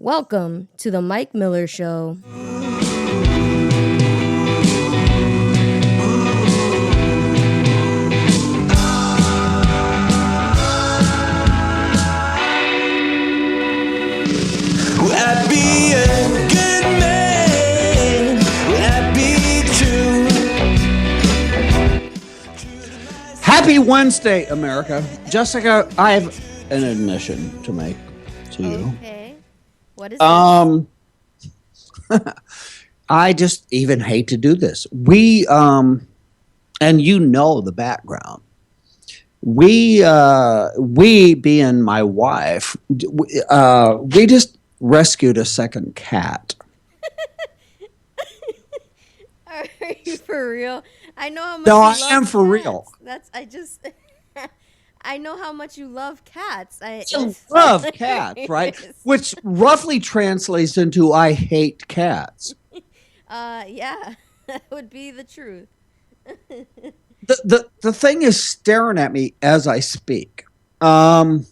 Welcome to the Mike Miller Show. Happy Wednesday, America. Jessica, I have an admission to make to you. Okay. What is this? I just even hate to do this. We and you know the background. We being my wife, we just rescued a second cat. Are you for real? I know how much No, you I love am for cats. real. I know how much you love cats. I love cats, right? Which roughly translates into I hate cats. Yeah, that would be the truth. The thing is staring at me as I speak. Apparently,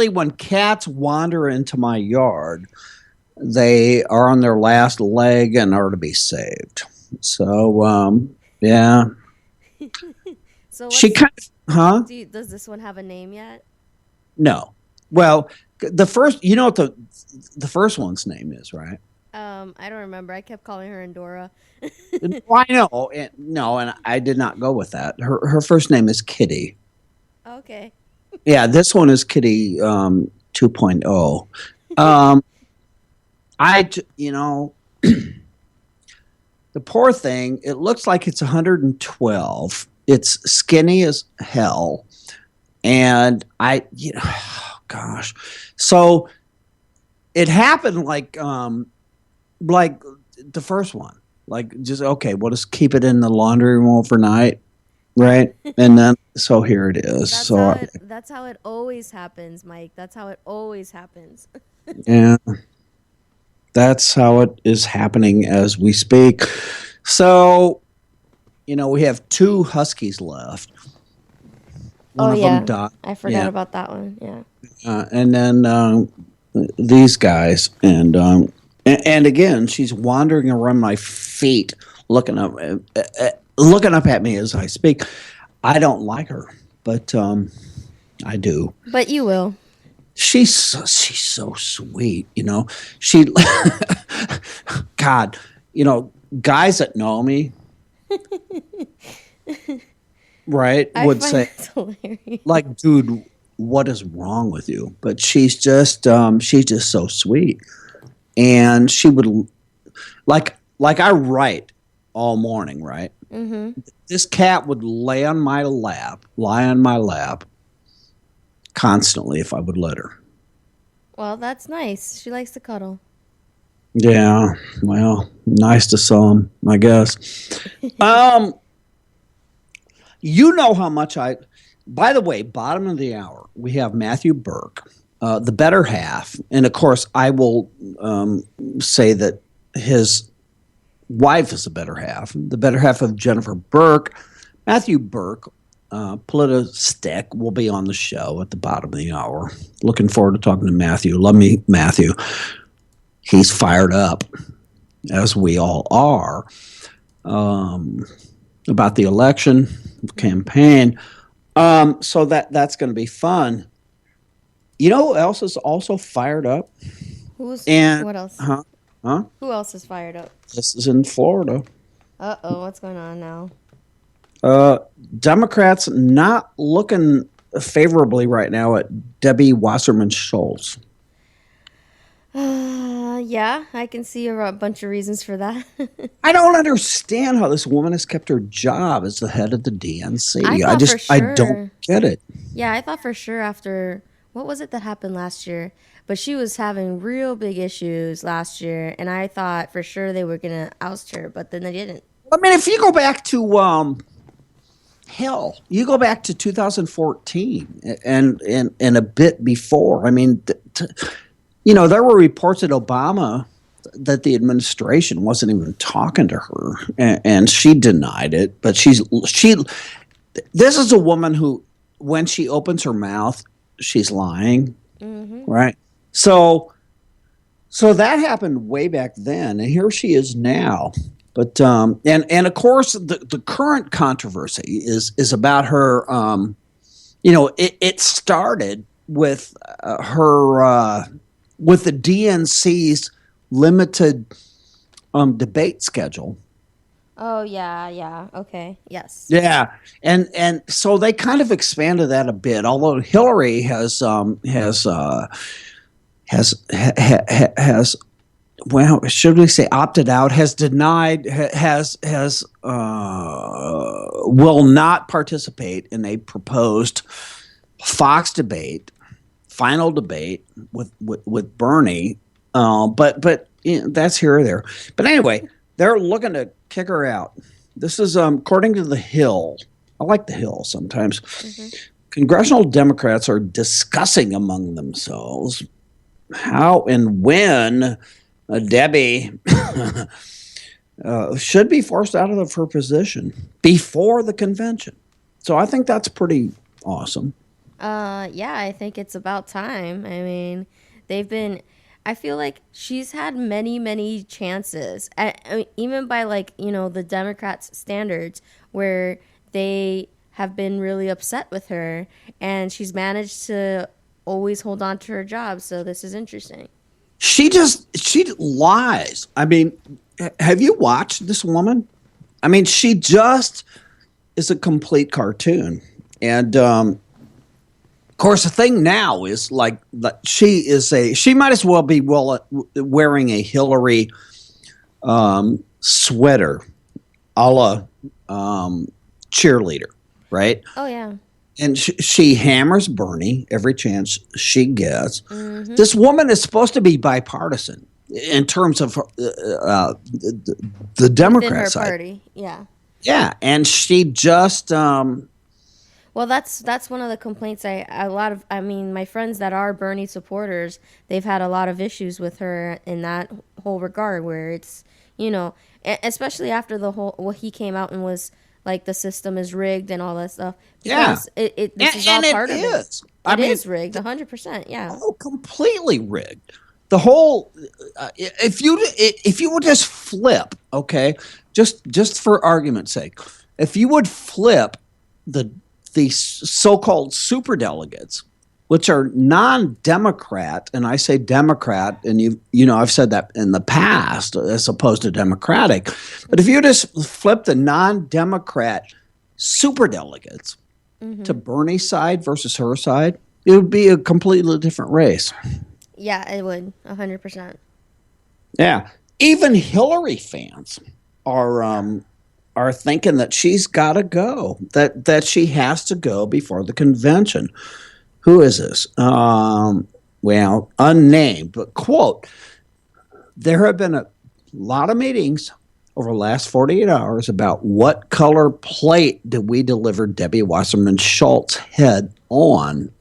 when cats wander into my yard, they are on their last leg and are to be saved. So, yeah. So She kind of, huh? does this one have a name yet? No. Well, the first, you know what the first one's name is, right? I don't remember. I kept calling her Endora. I know. No, and I did not go with that. Her first name is Kitty. Okay. Yeah, this one is Kitty 2.0. The poor thing, it looks like it's 112. It's skinny as hell. And gosh. So it happened like the first one. Like, just, okay, we'll just keep it in the laundry room overnight. Right. And then, so here it is. That's how it always happens, Mike. That's how it always happens. Yeah. That's how it is happening as we speak. So, we have two huskies left. One of them died. I forgot about that one. Yeah. And then these guys, and again, she's wandering around my feet, looking up at me as I speak. I don't like her, but I do. But you will. She's so sweet, She, God, guys that know me, right, would say, like, dude, what is wrong with you? But she's just so sweet, and she would, like I write all morning, right? Mm-hmm. This cat would lie on my lap constantly if I would let her. Well, that's nice. She likes to cuddle. Yeah, well, nice to some, I guess. You know how much by the way, bottom of the hour, we have Matthew Burke, the better half. And of course, I will say that his wife is the better half of Jennifer Burke. Matthew Burke, Politistick, will be on the show at the bottom of the hour. Looking forward to talking to Matthew. Love me, Matthew. He's fired up, as we all are, about the election campaign. So that's going to be fun. You know who else is also fired up? What else? Huh? Who else is fired up? This is in Florida. Uh-oh, what's going on now? Democrats not looking favorably right now at Debbie Wasserman Schultz. Yeah, I can see a bunch of reasons for that. I don't understand how this woman has kept her job as the head of the DNC. I don't get it. Yeah, I thought for sure after, what was it that happened last year? But she was having real big issues last year, and I thought for sure they were going to oust her, but then they didn't. I mean, if you go back to, you go back to 2014 and a bit before. I mean, there were reports at Obama that the administration wasn't even talking to her, and she denied it. But this is a woman who, when she opens her mouth, she's lying, right? So so that happened way back then, and here she is now. But and of course the current controversy is about her. It started with her with the DNC's limited debate schedule. Oh yeah, yeah. Okay. Yes. Yeah, and so they kind of expanded that a bit. Although Hillary has well, should we say opted out, has denied, has will not participate in a proposed Fox debate, final debate with Bernie. That's here or there. But anyway, they're looking to kick her out. This is according to The Hill. I like The Hill sometimes. Hmm. Congressional Democrats are discussing among themselves how and when Debbie should be forced out of her position before the convention. So I think that's pretty awesome. Yeah, I think it's about time. I mean, they've been. I feel like she's had many, many chances, I mean, even by like the Democrats' standards, where they have been really upset with her, and she's managed to always hold on to her job. So this is interesting. She lies. I mean, have you watched this woman? I mean, she just is a complete cartoon. And of course, the thing now is like she might as well be wearing a Hillary sweater, a la cheerleader, right? Oh yeah. And she hammers Bernie every chance she gets. Hmm. This woman is supposed to be bipartisan in terms of the Within Democrat her side. party, yeah. Yeah, and she just Well, that's one of the complaints. I mean, my friends that are Bernie supporters, they've had a lot of issues with her in that whole regard, where it's especially after the whole what he came out and was like the system is rigged and all that stuff, yeah, because this is all and it part of it. is. I It mean, is rigged, 100%. Yeah. oh, completely rigged. The whole if you would just flip, okay, just for argument's sake, if you would flip the so-called superdelegates, which are non-democrat, and I say democrat, and I've said that in the past as opposed to democratic, but if you just flip the non-democrat superdelegates to Hmm. Bernie's side versus her side, it would be a completely different race. Yeah, it would 100%. Yeah, even Hillary fans are thinking that she's got to go, that she has to go before the convention. Who is this? Well, unnamed, but quote: There have been a lot of meetings over the last 48 hours about what color plate did we deliver Debbie Wasserman Schultz head on.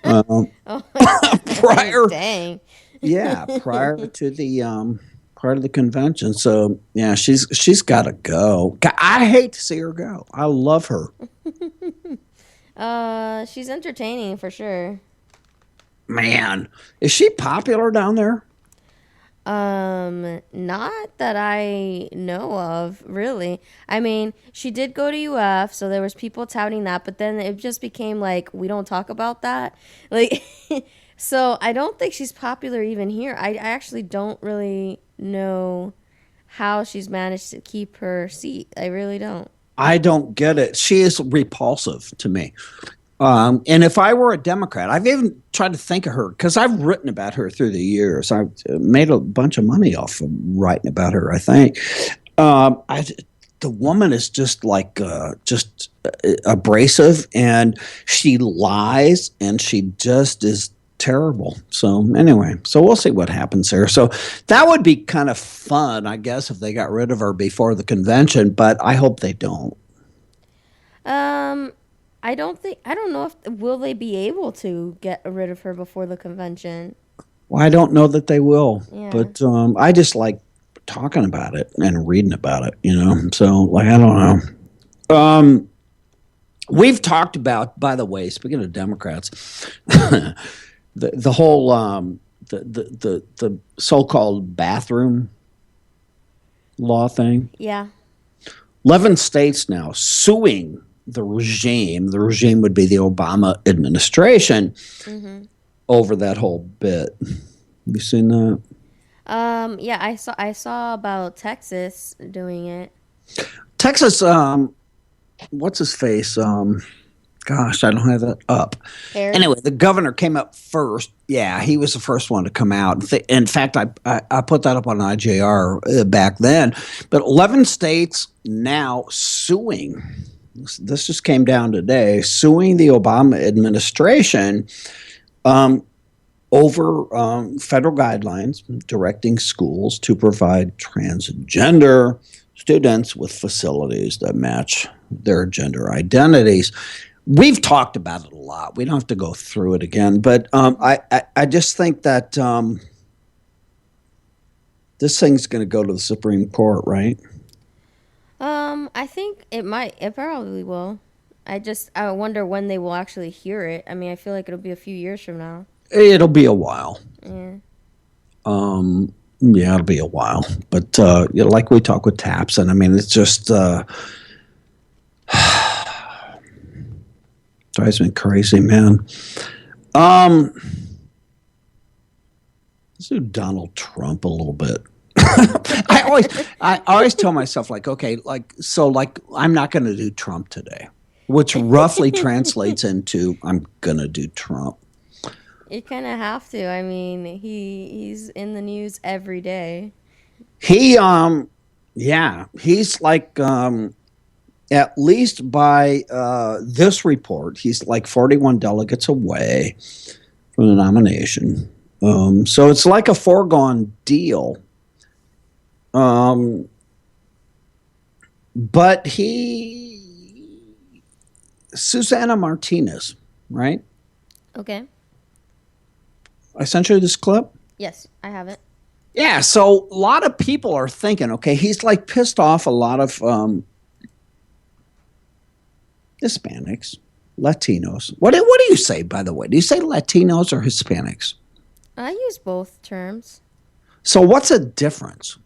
Um, Oh my god. prior Dang. Yeah, prior to the convention. So yeah, she's got to go. I hate to see her go. I love her. She's entertaining for sure. Man, is she popular down there? Not that I know of, really. I mean, she did go to UF, so there was people touting that, but then it just became like we don't talk about that. Like so I don't think she's popular even here. I actually don't really know how she's managed to keep her seat. I really don't. I don't get it. She is repulsive to me. And if I were a Democrat, I've even tried to think of her because I've written about her through the years. I've made a bunch of money off of writing about her, I think. The woman is just like just abrasive, and she lies, and she just is terrible. So anyway, so we'll see what happens there. So that would be kind of fun, I guess, if they got rid of her before the convention, but I hope they don't. Um, I don't know if will they be able to get rid of her before the convention. Well, I don't know that they will, Yeah. but I just like talking about it and reading about it, So, like, I don't know. We've talked about, by the way, speaking of Democrats, the whole the so-called bathroom law thing. Yeah. 11 states now suing the regime. The regime would be the Obama administration over that whole bit. You seen that? Yeah, I saw about Texas doing it. Texas, what's his face? Gosh, I don't have that up. Harris? Anyway, the governor came up first. Yeah, he was the first one to come out. In fact, I put that up on IJR back then. But 11 states now suing. This just came down today, suing the Obama administration over federal guidelines directing schools to provide transgender students with facilities that match their gender identities. We've talked about it a lot. We don't have to go through it again, but I just think that this thing's going to go to the Supreme Court, right? I think it might. It probably will. I wonder when they will actually hear it. I mean, I feel like it'll be a few years from now. It'll be a while. Yeah. Yeah, it'll be a while. But like we talk with Taps, and I mean, it's just drives me crazy, man. Let's do Donald Trump a little bit. I always tell myself, like, okay, like I'm not going to do Trump today, which roughly translates into I'm going to do Trump. You kind of have to. I mean, he's in the news every day. He's like at least by this report, he's like 41 delegates away from the nomination. So it's like a foregone deal. But Susana Martinez, right? Okay. I sent you this clip. Yes, I have it. Yeah, so a lot of people are thinking, okay, he's like pissed off a lot of Hispanics, Latinos. What do you say, by the way? Do you say Latinos or Hispanics? I use both terms. So what's the difference?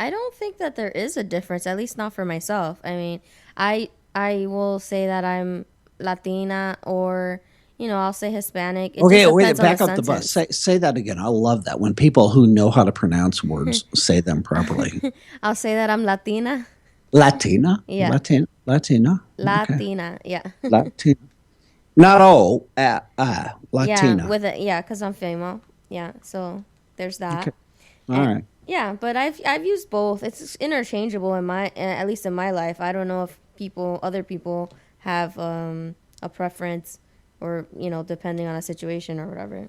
I don't think that there is a difference, at least not for myself. I mean, I will say that I'm Latina, or I'll say Hispanic. It Okay, just wait, depends on back up the bus. Say that again. I love that when people who know how to pronounce words say them properly. I'll say that I'm Latina. Latina? Yeah. Latina? Latina, Okay. yeah. Latina. Not Latina. Yeah, because I'm female. Yeah, so there's that. Okay. All right. Yeah, but I've used both. It's interchangeable at least in my life. I don't know if other people have a preference, or depending on a situation or whatever.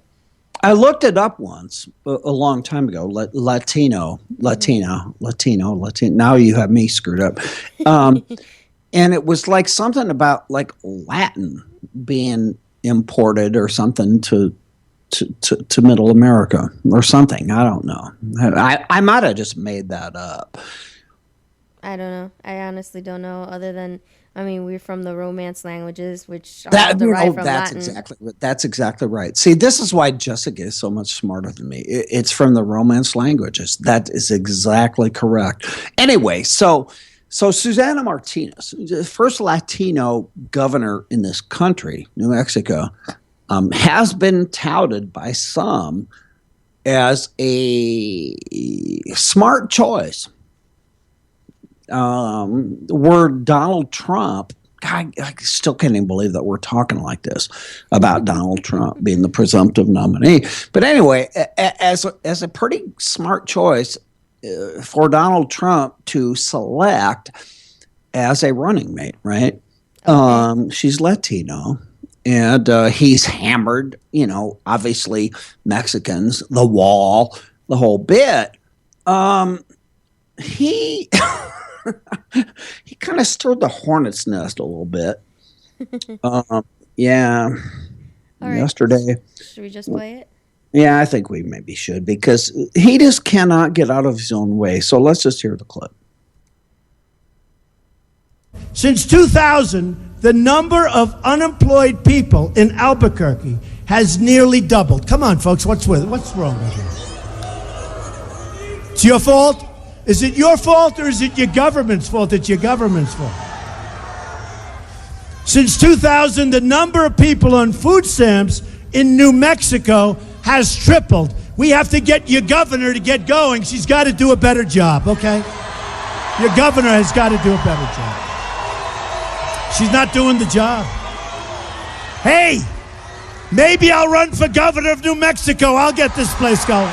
I looked it up once a long time ago. Latino. Now you have me screwed up. And it was like something about like Latin being imported or something to Middle America or something. I don't know. I might have just made that up. I don't know. I honestly don't know. Other than, I mean, we're from the Romance languages, which are derived from Latin. That's exactly right. See, this is why Jessica is so much smarter than me. It's from the Romance languages. That is exactly correct. Anyway, so Susana Martinez, the first Latino governor in this country, New Mexico, has been touted by some as a smart choice. Where Donald Trump, God, I still can't even believe that we're talking like this about Donald Trump being the presumptive nominee. But anyway, as a pretty smart choice for Donald Trump to select as a running mate, right? Okay. She's Latino. And he's hammered, obviously Mexicans, the wall, the whole bit. He he kind of stirred the hornet's nest a little bit. Yeah. All right. Yesterday. Should we just play it? Yeah, I think we maybe should, because he just cannot get out of his own way. So let's just hear the clip. Since 2000, the number of unemployed people in Albuquerque has nearly doubled. Come on, folks, what's wrong with it? It's your fault? Is it your fault or is it your government's fault? It's your government's fault. Since 2000, the number of people on food stamps in New Mexico has tripled. We have to get your governor to get going. She's got to do a better job, okay? Your governor has got to do a better job. She's not doing the job. Hey, maybe I'll run for governor of New Mexico. I'll get this place going.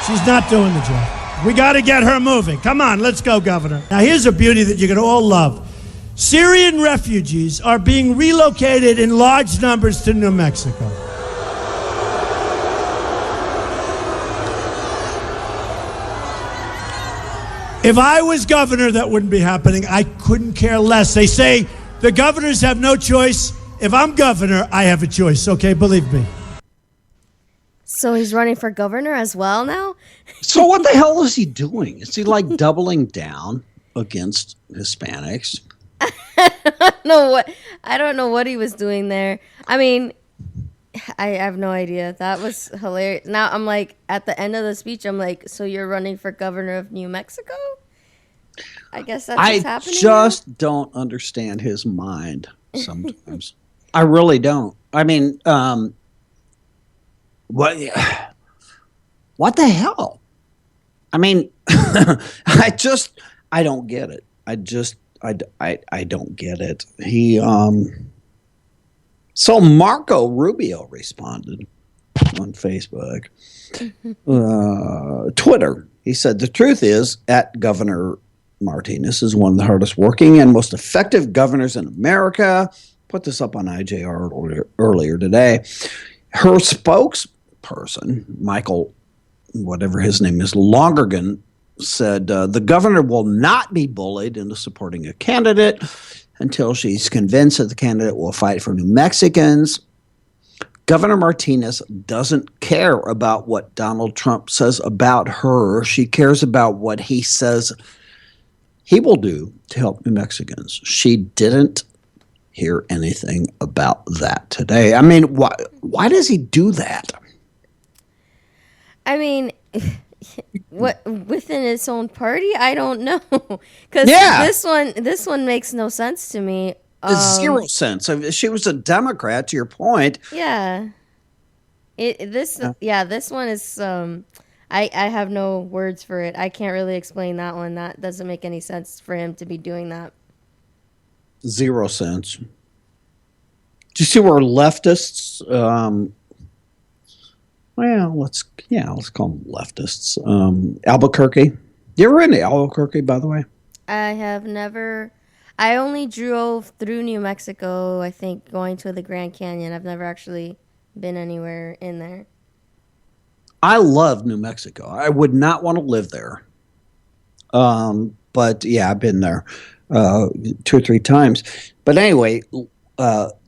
She's not doing the job. We got to get her moving. Come on, let's go, governor. Now, here's a beauty that you're going to all love. Syrian refugees are being relocated in large numbers to New Mexico. If I was governor, that wouldn't be happening. I couldn't care less. They say the governors have no choice. If I'm governor, I have a choice, okay? Believe me. So he's running for governor as well now? So what the hell is he doing? Is he like doubling down against Hispanics? I don't know what he was doing there. I mean, I have no idea. That was hilarious. Now I'm like, at the end of the speech, I'm like, so you're running for governor of New Mexico? I guess that's what's happening. I just don't understand his mind sometimes. I really don't. I mean, what the hell? I mean, I don't get it. I don't get it. So Marco Rubio responded on Facebook, Twitter. He said, the truth is, at Governor Martinez is one of the hardest working and most effective governors in America. Put this up on IJR earlier today. Her spokesperson, Michael, whatever his name is, Longergan, said the governor will not be bullied into supporting a candidate until she's convinced that the candidate will fight for New Mexicans. Governor Martinez doesn't care about what Donald Trump says about her. She cares about what he says he will do to help New Mexicans. She didn't hear anything about that today. I mean, why does he do that? I mean, what within its own party? I don't know, because this one makes no sense to me. Zero sense. If she was a Democrat, to your point. Yeah. This one is I have no words for it. I can't really explain that one. That doesn't make any sense for him to be doing that. Zero sense. Do you see where leftists let's call them leftists. Albuquerque. You ever been to Albuquerque, by the way? I have never. I only drove through New Mexico, I think, going to the Grand Canyon. I've never actually been anywhere in there. I love New Mexico. I would not want to live there. But yeah, I've been there 2 or 3 times. But anyway,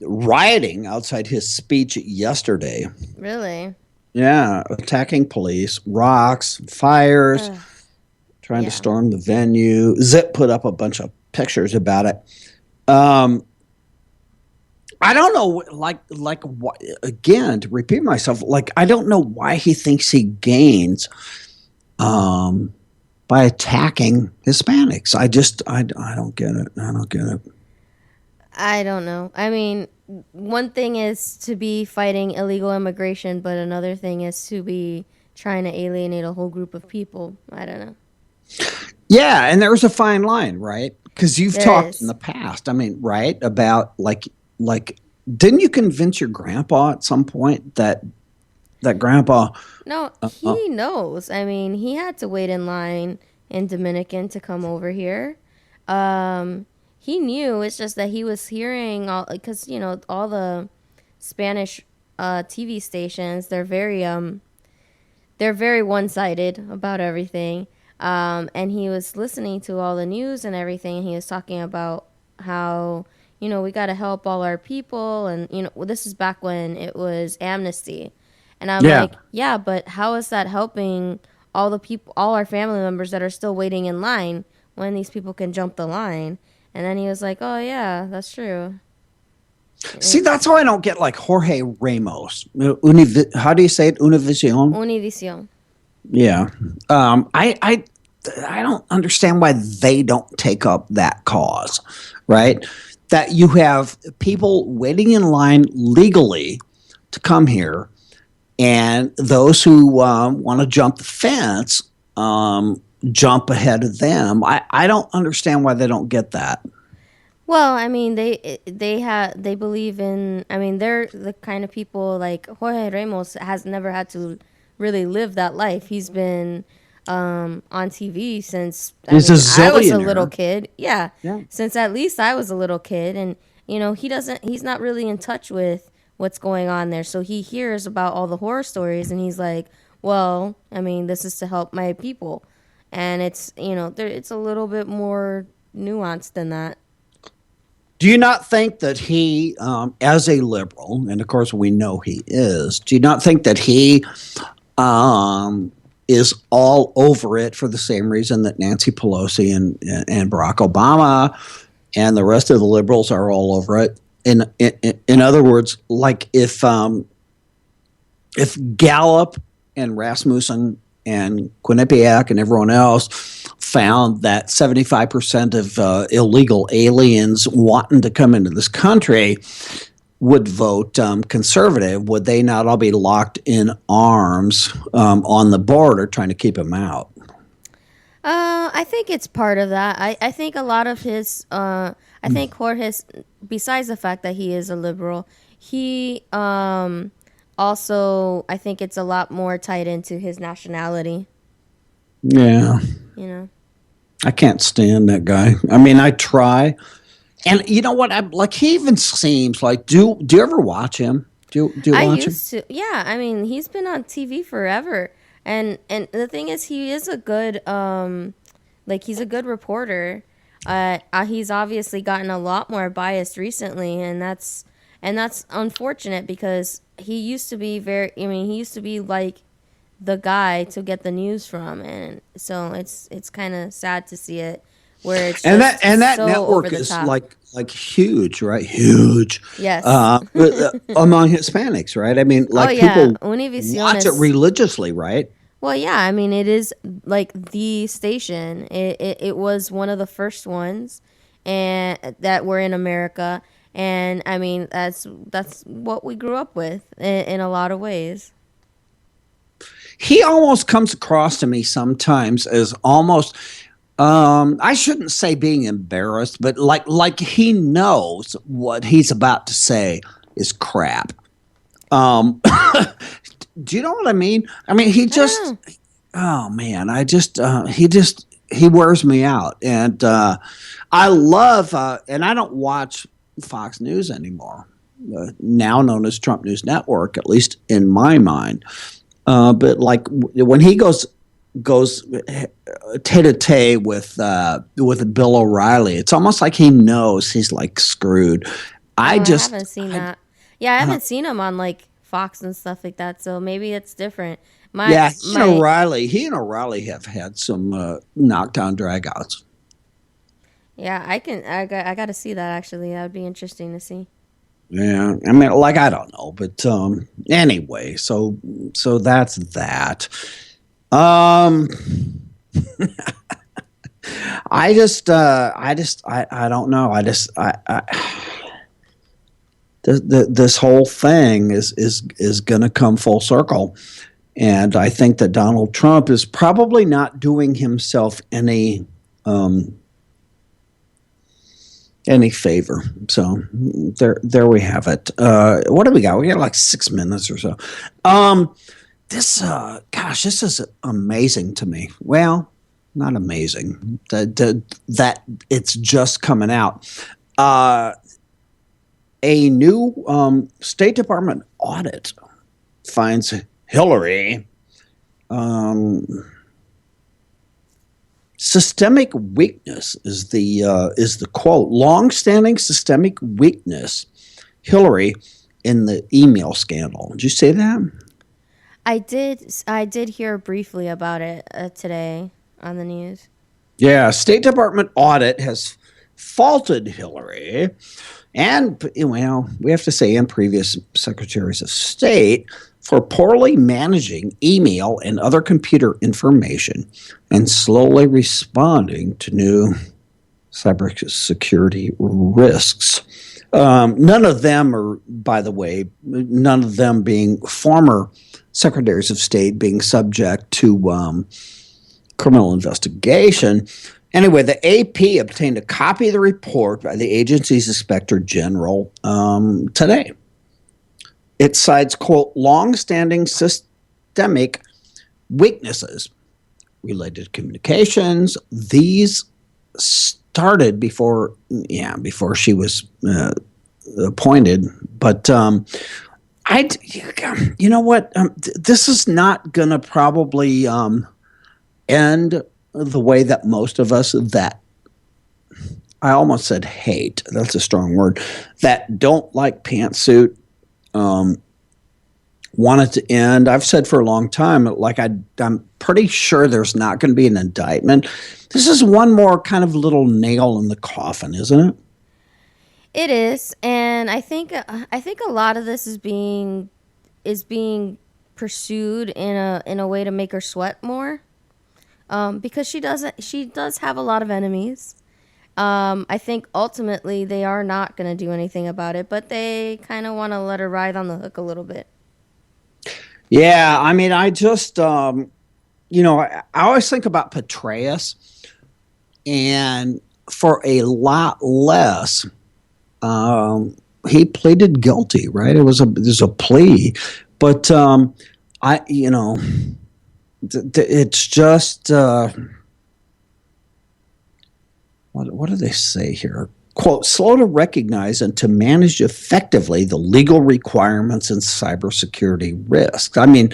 rioting outside his speech yesterday. Really? Yeah, attacking police, rocks, fires, trying to storm the venue. Zip put up a bunch of pictures about it. I don't know, again, to repeat myself, I don't know why he thinks he gains by attacking Hispanics. I don't get it. I don't get it. I don't know. I mean, one thing is to be fighting illegal immigration, but another thing is to be trying to alienate a whole group of people. I don't know. Yeah, and there's a fine line, right? Because you've talked in the past, I mean, right, about like, didn't you convince your grandpa at some point that grandpa? No, he knows. I mean, he had to wait in line in Dominican to come over here. He knew. It's just that he was hearing all, because all the Spanish TV stations, they're very one-sided about everything. And he was listening to all the news and everything, and he was talking about how, we got to help all our people. And, this is back when it was amnesty. And I'm like, yeah, but how is that helping all the people, all our family members that are still waiting in line when these people can jump the line? And then he was like, oh, yeah, that's true. See, that's why I don't get like Jorge Ramos. How do you say it? Univision. Univision. Yeah. I don't understand why they don't take up that cause, right? That you have people waiting in line legally to come here, and those who want to jump the fence jump ahead of them. I don't understand why they don't get that. Well, I mean, they believe in. I mean, they're the kind of people like Jorge Ramos has never had to really live that life. He's been on TV since He's a I was a little zillionaire. kid. Yeah, Yeah. since at least I was a little kid, and he's not really in touch with what's going on there. So he hears about all the horror stories, and he's like, well, I mean, this is to help my people, and it's a little bit more nuanced than that. Do you not think that he, as a liberal, and of course we know he is, do you not think that he is all over it for the same reason that Nancy Pelosi and Barack Obama and the rest of the liberals are all over it? In other words, like if Gallup and Rasmussen and Quinnipiac and everyone else found that 75% of illegal aliens wanting to come into this country would vote conservative, would they not all be locked in arms on the border trying to keep them out? I think it's part of that. I think a lot of his, I think Jorge's, besides the fact that he is a liberal, he also, I think it's a lot more tied into his nationality, Yeah, you know? I can't stand that guy. I mean, I try. And you know what? I like he even seems like do you ever watch him? Do you I watch him? used to, yeah. I mean, he's been on TV forever, and the thing is, he is a good, like he's a good reporter. He's obviously gotten a lot more biased recently, and that's unfortunate because he used to be very. I mean, he used to be like the guy to get the news from, and so it's kind of sad to see it where it's And just that so over network the is top. like huge, right? Huge Yes. among Hispanics, right? I mean, Oh like yeah, people Univision watch it is. religiously, right? Well, yeah, I mean, it is like the station. It was one of the first ones, and that were in America, and I mean, that's what we grew up with in a lot of ways. He almost comes across to me sometimes as almost I shouldn't say being embarrassed, but like he knows what he's about to say is crap. Um, do you know what I mean? I mean, he I don't just know. oh man, he wears me out, and I love and I don't watch Fox News anymore, now known as Trump News Network, at least in my mind. But like when he goes tete a tete with Bill O'Reilly, it's almost like he knows he's like screwed. Oh, I I just haven't seen that. Yeah, I uh, haven't seen him on like Fox and stuff like that. So maybe it's different. My yeah, my He and O'Reilly have had some knockdown dragouts. yeah, I got to see that actually. That would be interesting to see. Yeah, I mean, like I don't know, but anyway, so that's that. Um, I don't know. This whole thing is going to come full circle, and I think that Donald Trump is probably not doing himself um, any favor. So there we have it. What do we got? We got like 6 minutes or so. Um, this is amazing to me. Well, not amazing that it's just coming out. Uh, a new State Department audit finds Hillary um, systemic weakness is the quote. Longstanding systemic weakness, Hillary, in the email scandal. Did you say that? I did hear briefly about it today on the news. Yeah, State Department audit has faulted Hillary and, well, we have to say, and previous secretaries of state for poorly managing email and other computer information and slowly responding to new cybersecurity risks. None of them are, by the way, none of them being former secretaries of state being subject to criminal investigation. Anyway, the AP obtained a copy of the report by the agency's inspector general today. It cites, quote, long-standing systemic weaknesses related to communications. These started before she was appointed. But you know what? This is not going to probably end the way that most of us that I almost said hate. That's a strong word. That don't like pantsuit. Want it to end. I've said for a long time, like I'm pretty sure there's not going to be an indictment. This is one more kind of little nail in the coffin, isn't it? It is, and I think a lot of this is being pursued in a way to make her sweat more, because she does have a lot of enemies. I think ultimately they are not going to do anything about it, but they kind of want to let her ride on the hook a little bit. Yeah, I mean, I just, I always think about Petraeus, and for a lot less, he pleaded guilty, right? It was a plea, but it's just what do they say here? Quote, slow to recognize and to manage effectively the legal requirements and cybersecurity risks. I mean,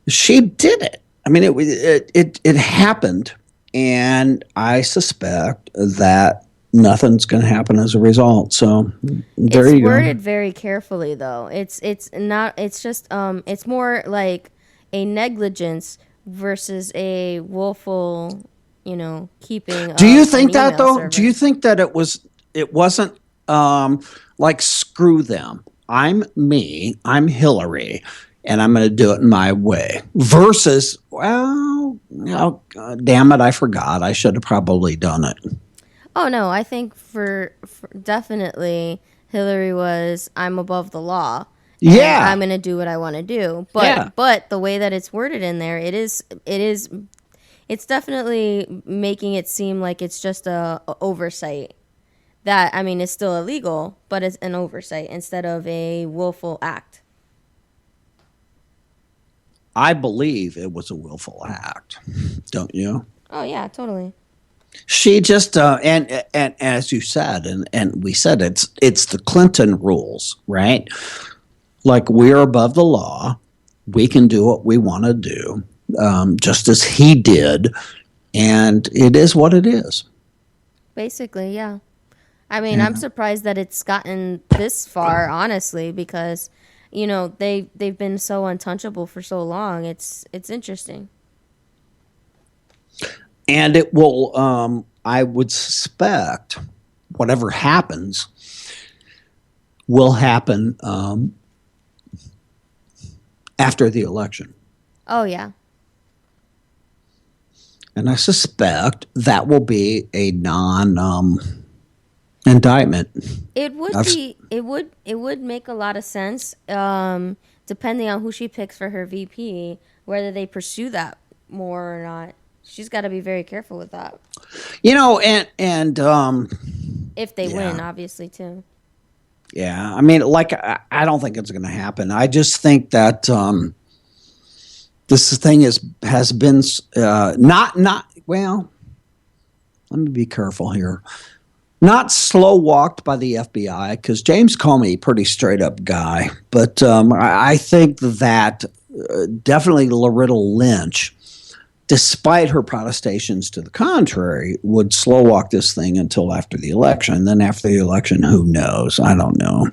she did it. I mean, it happened, and I suspect that nothing's going to happen as a result. So there you go. It's worded very carefully, though. It's not. It's just. It's more like a negligence versus a willful, keeping. Do you think that though? Server. Do you think that it wasn't like screw them? I'm me. I'm Hillary, and I'm going to do it in my way. Versus, well, damn it, I forgot. I should have probably done it. Oh no, I think for definitely Hillary was I'm above the law. Yeah, I'm going to do what I want to do. But the way that it's worded in there, it's definitely making it seem like it's just a oversight. That, I mean, it's still illegal, but it's an oversight instead of a willful act. I believe it was a willful act, don't you? Oh yeah, totally. She just and as you said, and we said it's the Clinton rules, right? Like, we're above the law, we can do what we want to do, just as he did, and it is what it is. Basically, yeah. I mean, I'm surprised that it's gotten this far, honestly, because they've been so untouchable for so long. It's interesting. And it will, I would suspect, whatever happens, will happen after the election. Oh, yeah. And I suspect that will be a indictment. It would make a lot of sense, depending on who she picks for her VP, whether they pursue that more or not. She's got to be very careful with that. And if they win, obviously, too. Yeah, I mean, like, I don't think it's going to happen. I just think that this thing has been not well. Let me be careful here. Not slow walked by the FBI, because James Comey, pretty straight up guy, but I think that definitely Loretta Lynch, despite her protestations to the contrary, would slow walk this thing until after the election. Then after the election, who knows? I don't know.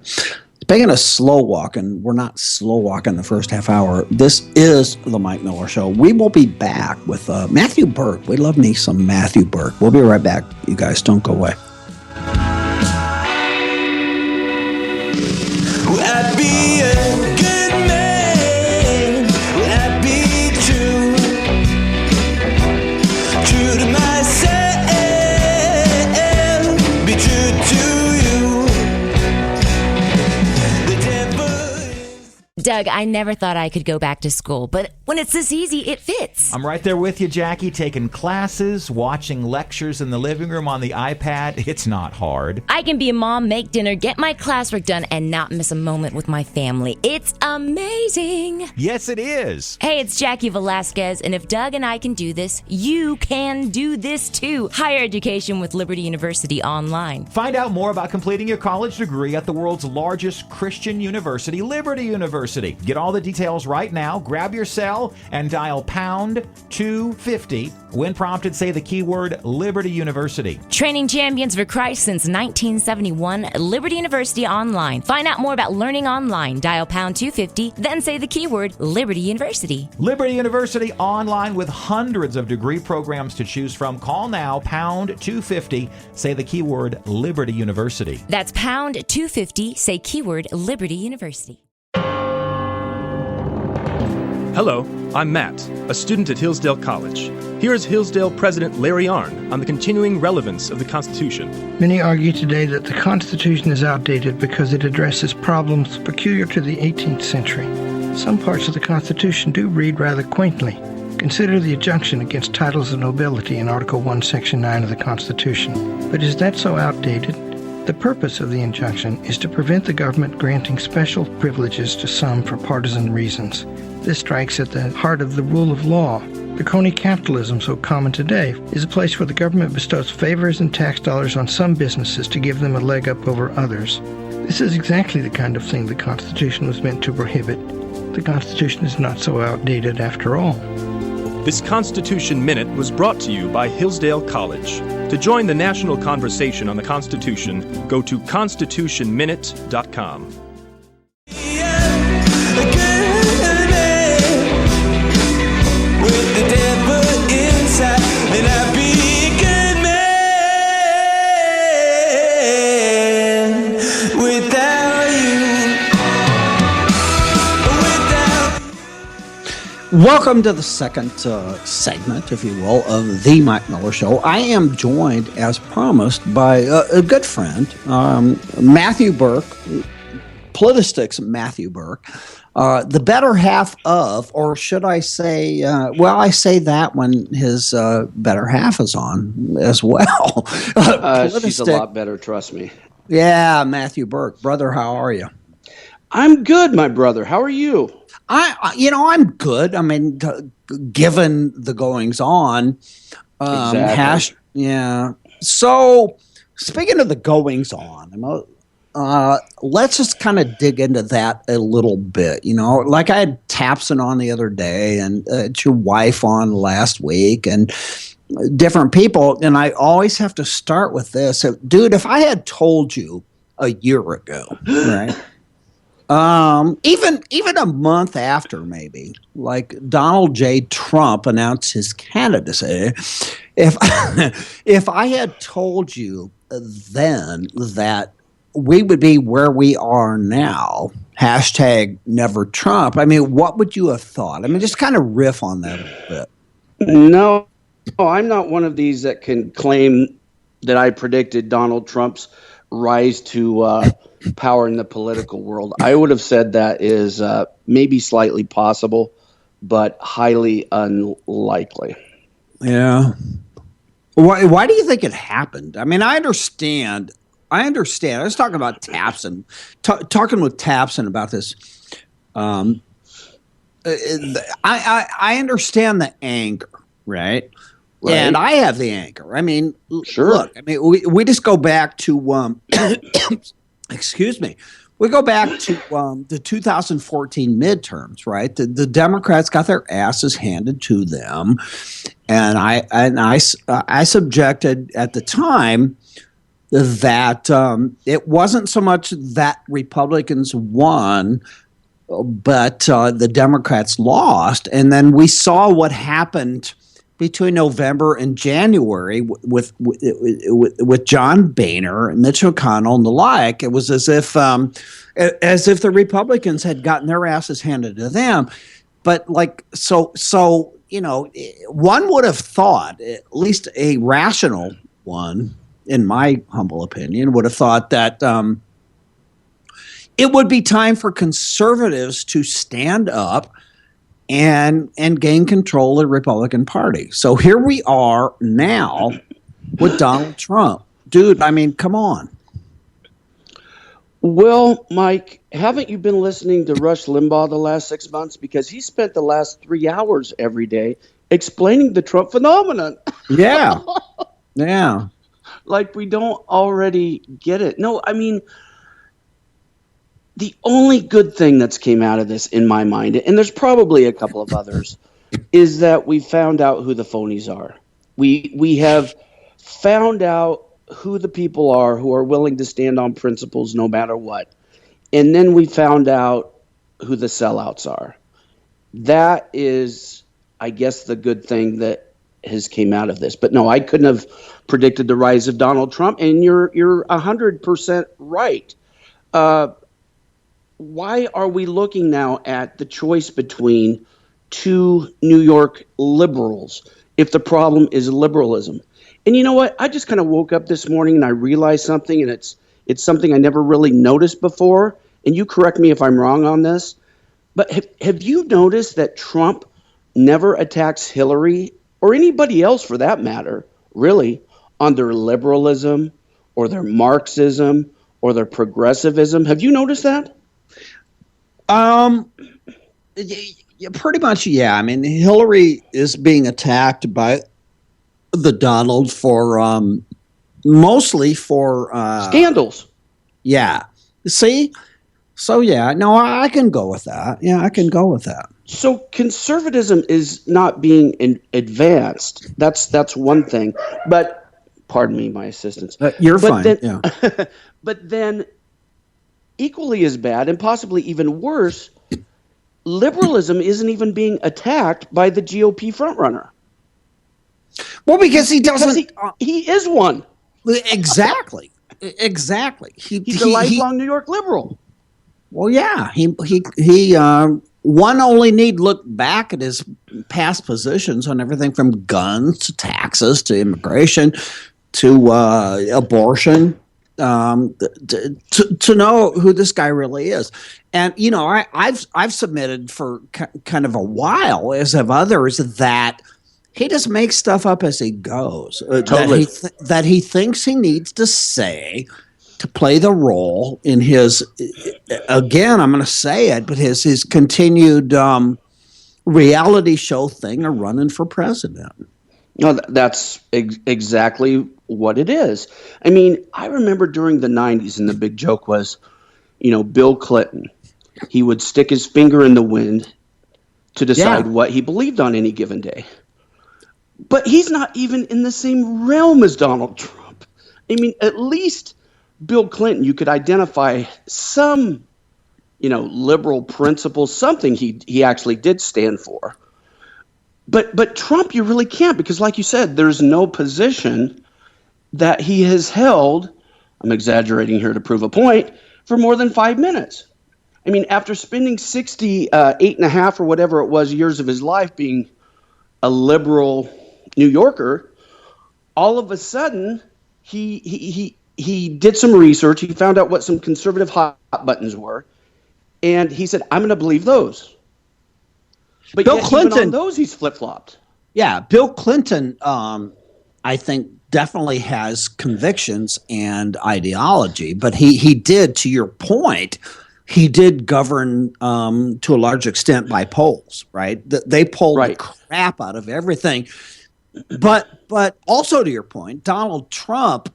Speaking of slow walking, we're not slow walking the first half hour. This is the Mike Miller Show. We will be back with Matthew Burke. We love me some Matthew Burke. We'll be right back. You guys don't go away. Doug, I never thought I could go back to school, but when it's this easy, it fits. I'm right there with you, Jackie, taking classes, watching lectures in the living room on the iPad. It's not hard. I can be a mom, make dinner, get my classwork done, and not miss a moment with my family. It's amazing. Yes, it is. Hey, it's Jackie Velasquez, and if Doug and I can do this, you can do this too. Higher education with Liberty University Online. Find out more about completing your college degree at the world's largest Christian university, Liberty University. Get all the details right now. Grab your cell and dial pound 250. When prompted, say the keyword Liberty University. Training champions for Christ since 1971, Liberty University Online. Find out more about learning online. Dial pound 250, then say the keyword Liberty University. Liberty University Online with hundreds of degree programs to choose from. Call now, pound 250. Say the keyword Liberty University. That's pound 250. Say keyword Liberty University. Hello, I'm Matt, a student at Hillsdale College. Here is Hillsdale President Larry Arnn on the continuing relevance of the Constitution. Many argue today that the Constitution is outdated because it addresses problems peculiar to the 18th century. Some parts of the Constitution do read rather quaintly. Consider the injunction against titles of nobility in Article 1, Section 9 of the Constitution. But is that so outdated? The purpose of the injunction is to prevent the government granting special privileges to some for partisan reasons. This strikes at the heart of the rule of law. The crony capitalism so common today is a place where the government bestows favors and tax dollars on some businesses to give them a leg up over others. This is exactly the kind of thing the Constitution was meant to prohibit. The Constitution is not so outdated after all. This Constitution Minute was brought to you by Hillsdale College. To join the national conversation on the Constitution, go to constitutionminute.com. Welcome to the second segment, if you will, of The Mike Miller Show. I am joined, as promised, by a good friend, Matthew Burke, Politistics Matthew Burke, the better half of, or should I say, I say that when his better half is on as well. She's a lot better, trust me. Yeah, Matthew Burke. Brother, how are you? I'm good, my brother. How are you? I'm good. I mean, given the goings on, exactly. So, speaking of the goings on, let's just kind of dig into that a little bit. You know, like I had Tapson on the other day, and your wife on last week, and different people, and I always have to start with this, dude. If I had told you a year ago, right? Even a month after, maybe, like Donald J. Trump announced his candidacy, if I had told you then that we would be where we are now, hashtag never Trump, I mean, what would you have thought? I mean, just kind of riff on that a bit. No, I'm not one of these that can claim that I predicted Donald Trump's rise to power in the political world. I would have said that is maybe slightly possible, but highly unlikely. Yeah. Why do you think it happened? I mean, I understand. I was talking about Tapson, talking with Tapson about this. I understand the anger, right? And I have the anger. I mean, sure. Look, I mean, we just go back to excuse me. We go back to the 2014 midterms, right? The Democrats got their asses handed to them, and I subjected at the time that it wasn't so much that Republicans won, but the Democrats lost, and then we saw what happened between November and January with John Boehner, Mitch McConnell, and the like. It was as if the Republicans had gotten their asses handed to them. But so you know, one would have thought, at least a rational one, in my humble opinion, would have thought that it would be time for conservatives to stand up and gain control of the Republican Party. So here we are now with Donald Trump. Dude, I mean, come on. Well, Mike, haven't you been listening to Rush Limbaugh the last 6 months? Because he spent the last 3 hours every day explaining the Trump phenomenon. Yeah. Yeah. Like we don't already get it. No, I mean, the only good thing that's came out of this in my mind, and there's probably a couple of others, is that we found out who the phonies are. We have found out who the people are who are willing to stand on principles no matter what. And then we found out who the sellouts are. That is, I guess, the good thing that has came out of this. But no, I couldn't have predicted the rise of Donald Trump, and you're 100% right. Why are we looking now at the choice between two New York liberals if the problem is liberalism? And you know what? I just kind of woke up this morning and I realized something, and it's something I never really noticed before. And you correct me if I'm wrong on this, but have you noticed that Trump never attacks Hillary or anybody else for that matter, really, on their liberalism or their Marxism or their progressivism? Have you noticed that? Pretty much, yeah. I mean, Hillary is being attacked by the Donald for mostly for scandals. Yeah. See? So yeah, no, I can go with that. Yeah, I can go with that. So conservatism is not being advanced. That's one thing. But pardon me, my assistants. You're fine. Yeah. But then equally as bad and possibly even worse, liberalism isn't even being attacked by the GOP frontrunner. Well, because he doesn't. He is one. Exactly. Exactly. He's a lifelong New York liberal. Well, yeah. He one only need look back at his past positions on everything from guns to taxes to immigration to abortion to know who this guy really is. And you know, I've submitted for kind of a while, as have others, that he just makes stuff up as he goes. Totally. That he thinks he needs to say to play the role in his, again, I'm going to say it, but his continued reality show thing of running for president. No, that's exactly what it is. I mean, I remember during the 90s, and the big joke was, you know, Bill Clinton. He would stick his finger in the wind to decide what he believed on any given day. But he's not even in the same realm as Donald Trump. I mean, at least Bill Clinton, you could identify some, you know, liberal principles, something he actually did stand for. But Trump, you really can't, because like you said, there's no position that he has held, I'm exaggerating here to prove a point, for more than 5 minutes. I mean, after spending 68 and a half or whatever it was years of his life being a liberal New Yorker, all of a sudden he did some research. He found out what some conservative hot buttons were, and he said, "I'm going to believe those." But Bill yet, Clinton, even on those, he's flip-flopped. Yeah, Bill Clinton, I think, definitely has convictions and ideology, but he did, to your point, he did govern to a large extent by polls, right? They polled the crap out of everything. But also to your point, Donald Trump,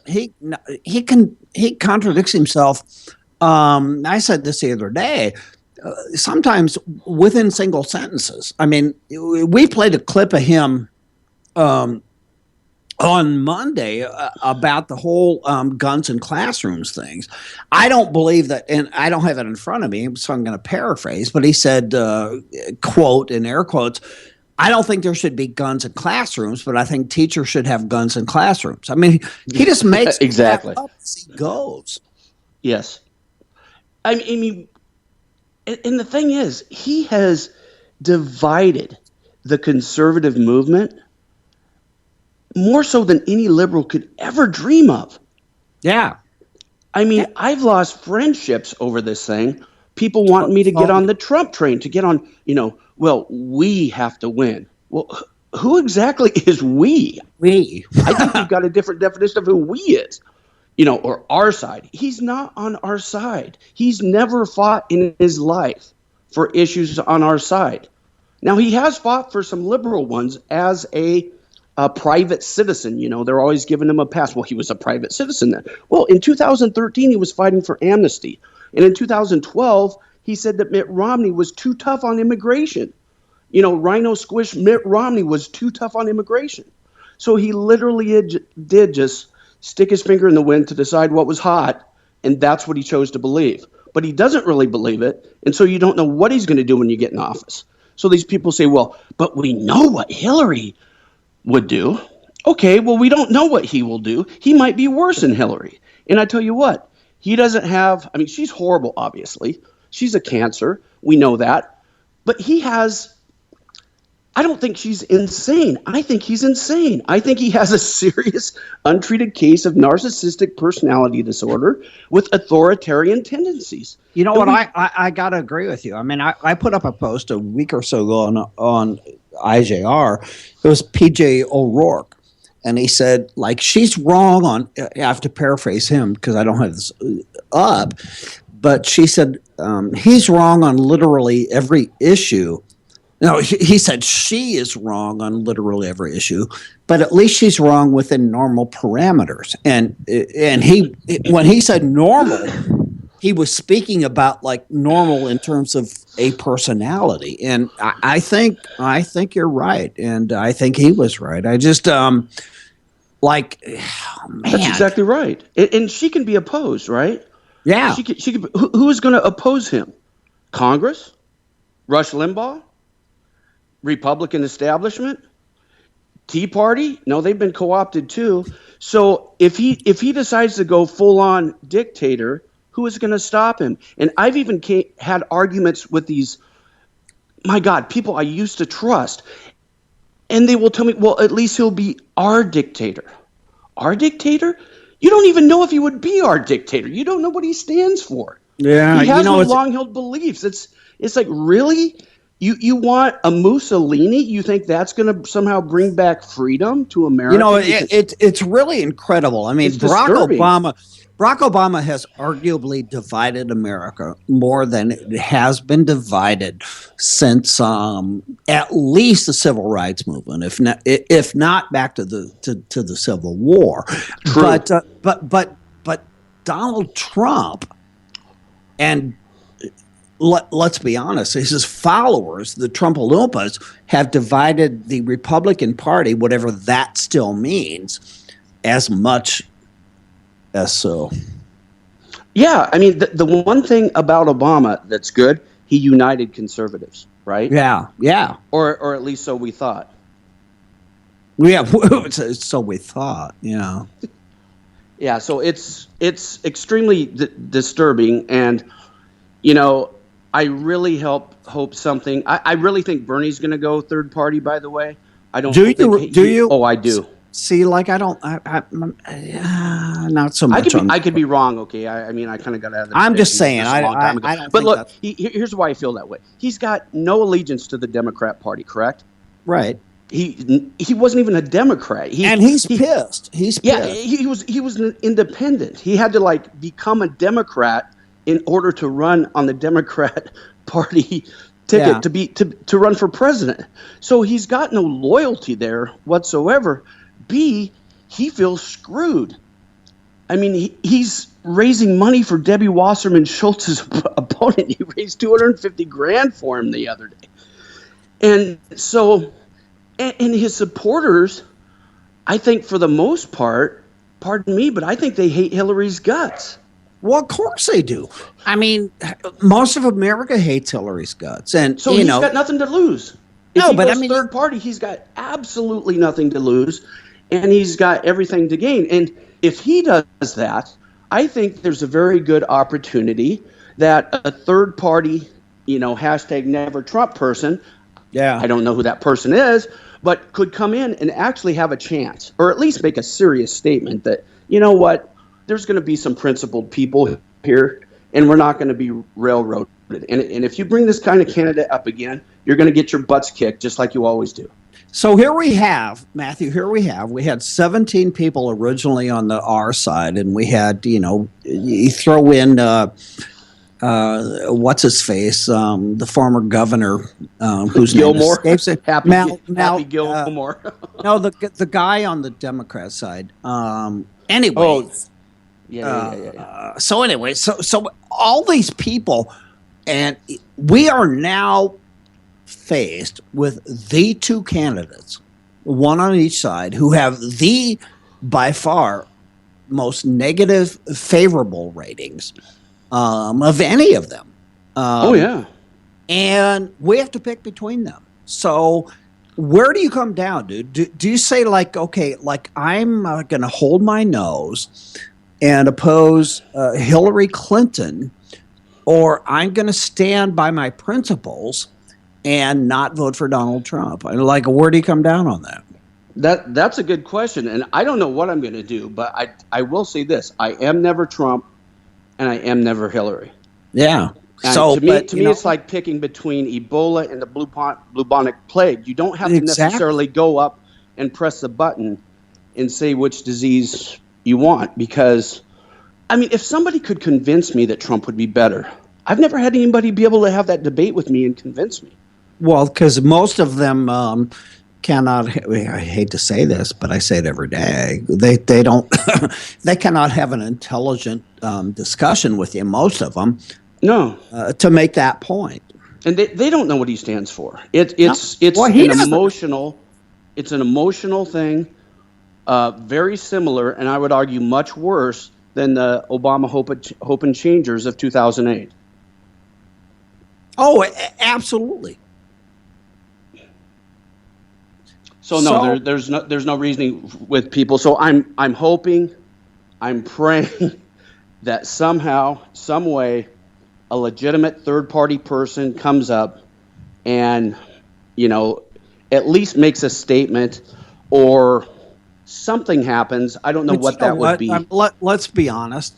he contradicts himself. I said this the other day. Sometimes within single sentences. I mean, we played a clip of him on Monday about the whole guns in classrooms things. I don't believe that, and I don't have it in front of me, so I'm going to paraphrase, but he said, quote, in air quotes, "I don't think there should be guns in classrooms, but I think teachers should have guns in classrooms." I mean, he just makes exactly up as he goes. Yes. I mean, and the thing is, he has divided the conservative movement more so than any liberal could ever dream of. Yeah. I mean, I've lost friendships over this thing. People want me to get on the Trump train, to get on, well, we have to win. Well, who exactly is we? We. I think we've got a different definition of who we is, or our side. He's not on our side. He's never fought in his life for issues on our side. Now, he has fought for some liberal ones as a private citizen. They're always giving him a pass. Well, he was a private citizen then. Well, in 2013, he was fighting for amnesty. And in 2012, he said that Mitt Romney was too tough on immigration. Rhino Squish Mitt Romney was too tough on immigration. So he literally did just stick his finger in the wind to decide what was hot, and that's what he chose to believe. But he doesn't really believe it, and so you don't know what he's going to do when you get in office. So these people say, well, but we know what Hillary would do. Okay, well, we don't know what he will do. He might be worse than Hillary. And I tell you what, he doesn't have, she's horrible, obviously. She's a cancer. We know that. But I don't think she's insane. I think he's insane. I think he has a serious, untreated case of narcissistic personality disorder with authoritarian tendencies. You know what? I got to agree with you. I put up a post a week or so ago on IJR. It was PJ O'Rourke. And he said, she's wrong on, I have to paraphrase him because I don't have this up, but she said, he's wrong on literally every issue. No, he said she is wrong on literally every issue, but at least she's wrong within normal parameters. And when he said normal, he was speaking about normal in terms of a personality. And I think you're right, and I think he was right. I just man. That's exactly right. And she can be opposed, right? Yeah. She can. Who is going to oppose him? Congress? Rush Limbaugh? Republican establishment? Tea Party? No, they've been co-opted too. So if he decides to go full-on dictator, who is going to stop him? And I've even had arguments with these, my God, people I used to trust. And they will tell me, well, at least he'll be our dictator. Our dictator? You don't even know if he would be our dictator. You don't know what he stands for. Yeah, he has no long-held beliefs. It's like, really? You want a Mussolini? You think that's going to somehow bring back freedom to America? It's really incredible. Barack Obama has arguably divided America more than it has been divided since at least the civil rights movement, if not back to the Civil War. True. But Donald Trump, and let's be honest, his followers, the Trump Oompas, have divided the Republican Party, whatever that still means, as much as so. Yeah, the one thing about Obama that's good, he united conservatives, right? Yeah. Or at least so we thought. Yeah, so we thought, yeah. Yeah, so it's extremely disturbing, and I really hope something. I really think Bernie's going to go third party. By the way, I don't. Do you? Oh, I do. See, not so much. I could be wrong. Okay, I kind of got out of. I'm just saying. I don't. But look, here's why I feel that way. He's got no allegiance to the Democrat Party, correct? Right. He wasn't even a Democrat. He's pissed. He's pissed. Yeah, he was an independent. He had to become a Democrat in order to run on the Democrat Party ticket to run for president. So he's got no loyalty there whatsoever. B, he feels screwed. He's raising money for Debbie Wasserman Schultz's opponent. He raised $250,000 for him the other day. And so, and his supporters, I think for the most part, pardon me, but I think they hate Hillary's guts. Well, of course they do. Most of America hates Hillary's guts, and so he's got nothing to lose. If he goes third party, he's got absolutely nothing to lose, and he's got everything to gain. And if he does that, I think there's a very good opportunity that a third party, hashtag Never Trump person, I don't know who that person is, but could come in and actually have a chance, or at least make a serious statement that, you know what, there's going to be some principled people here, and we're not going to be railroaded. And if you bring this kind of candidate up again, you're going to get your butts kicked just like you always do. So here we have, Matthew, we had 17 people originally on the R side, and we had, you throw in, what's his face, the former governor, whose Gilmore. name escapes it. Happy Gilmore. No, the guy on the Democrat side. Anyway. Yeah. So anyway, so all these people, and we are now faced with the two candidates, one on each side, who have the by far most negative favorable ratings of any of them. And we have to pick between them. So where do you come down, dude? Do you say I'm going to hold my nose and oppose Hillary Clinton, or I'm going to stand by my principles and not vote for Donald Trump? Where do you come down on that? That's a good question, and I don't know what I'm going to do, but I will say this: I am never Trump, and I am never Hillary. Yeah. And to me, it's like picking between Ebola and the bubonic plague. You don't have to necessarily go up and press the button and say which disease you want, because, if somebody could convince me that Trump would be better, I've never had anybody be able to have that debate with me and convince me. Well, because most of them cannot. I hate to say this, but I say it every day. They don't. They cannot have an intelligent discussion with you. Most of them, no, to make that point. And they don't know what he stands for. It's an emotional. It's an emotional thing, very similar, and I would argue much worse than the Obama Hope and Changers of 2008. Oh, absolutely. So no, there's no reasoning with people. So I'm hoping, I'm praying that somehow, some way, a legitimate third party person comes up and, at least makes a statement or something happens. I don't know what that would be. Let's be honest.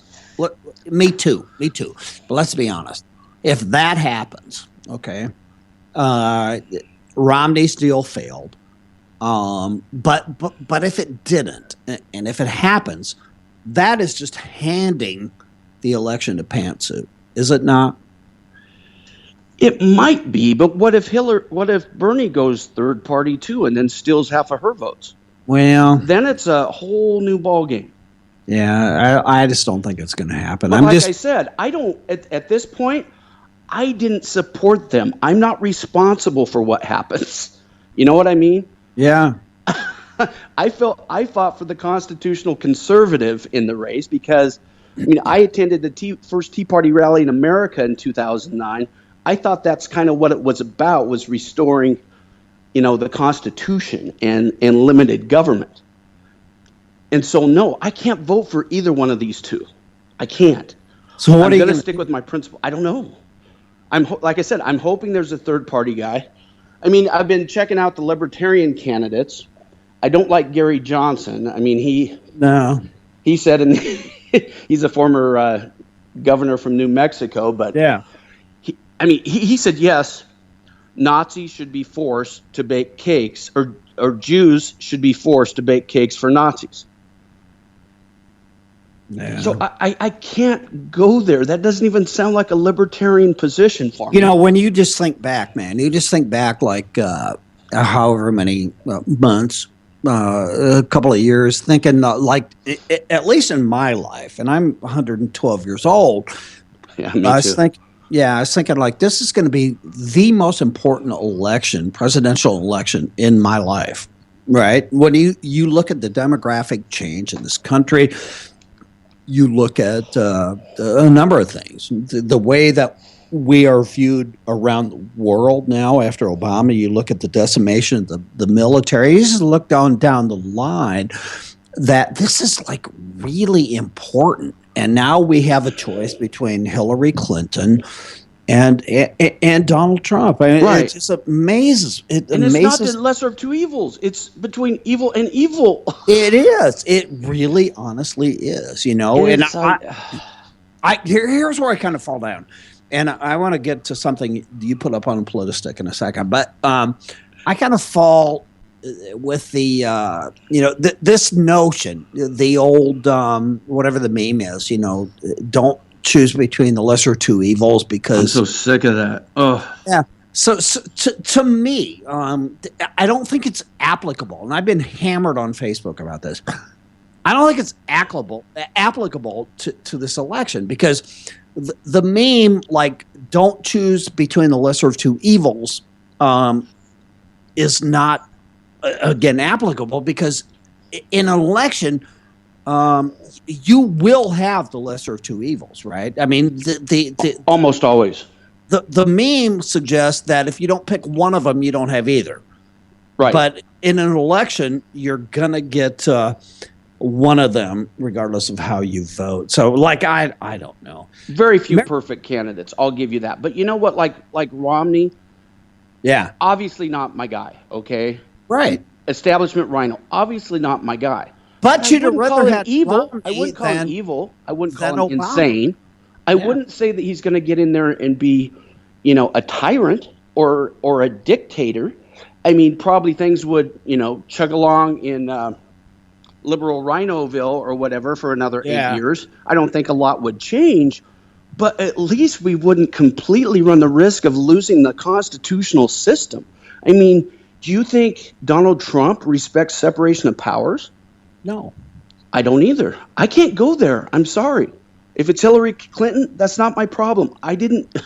Me too. But let's be honest. If that happens, okay, Romney's deal failed. But if it didn't, and if it happens, that is just handing the election to Pantsuit, is it not? It might be, but what if Bernie goes third party too, and then steals half of her votes? Well, then it's a whole new ball game. Yeah, I just don't think it's going to happen. But I said, I don't. At this point, I didn't support them. I'm not responsible for what happens. You know what I mean? Yeah. I fought for the constitutional conservative in the race because, I attended the first Tea Party rally in America in 2009. I thought that's kind of what it was about, was restoring, the Constitution and limited government. And so, no, I can't vote for either one of these two. I can't. So what I'm going to stick with my principle. I don't know. Like I said, I'm hoping there's a third party guy. I've been checking out the libertarian candidates. I don't like Gary Johnson. He said, and he's a former governor from New Mexico, but yeah, he said, yes, Nazis should be forced to bake cakes, or Jews should be forced to bake cakes for Nazis. Yeah. So I can't go there. That doesn't even sound like a libertarian position for me. When you just think back, man, however many months, a couple of years, thinking at least in my life, and I'm 112 years old. Yeah, me too. I was thinking this is going to be the most important presidential election in my life, right? When you look at the demographic change in this country, you look at a number of things. The way that we are viewed around the world now after Obama, you look at the decimation of the military, you just look down the line, that this is really important. And now we have a choice between Hillary Clinton and Donald Trump. I mean, Right. it just amazes. It And it's not amazes. the lesser of two evils. It's between evil and evil. It is. It really, honestly is. You know, and It's here's where I kind of fall down, and I want to get to something you put up on Politistic in a second, but I kind of fall with the this notion, the old whatever the meme is, don't choose between the lesser of two evils I'm because so sick of that. Oh, yeah. So to me, I don't think it's applicable, and I've been hammered on Facebook about this. I don't think it's applicable to this election because the meme, like, don't choose between the lesser of two evils, is not, again, applicable because in an election, you will have the lesser of two evils, right? I mean, the almost always. The meme suggests that if you don't pick one of them, you don't have either. Right. But in an election, you're going to get one of them regardless of how you vote. So, like, I don't know. Very few perfect candidates. I'll give you that. But you know what? Like Romney, Yeah. obviously not my guy, okay? Right. Establishment Rhino, obviously not my guy. But you'd wouldn't rather call him have evil. Romney I wouldn't call him than- evil. I wouldn't than call him Obama. insane. I wouldn't say that he's going to get in there and be, a tyrant or a dictator. I mean, probably things would, chug along in liberal Rhinoville or whatever for another 8 years. I don't think a lot would change, but at least we wouldn't completely run the risk of losing the constitutional system. I mean, do you think Donald Trump respects separation of powers? No. I don't either. I can't go there. I'm sorry. If it's Hillary Clinton, that's not my problem. I didn't do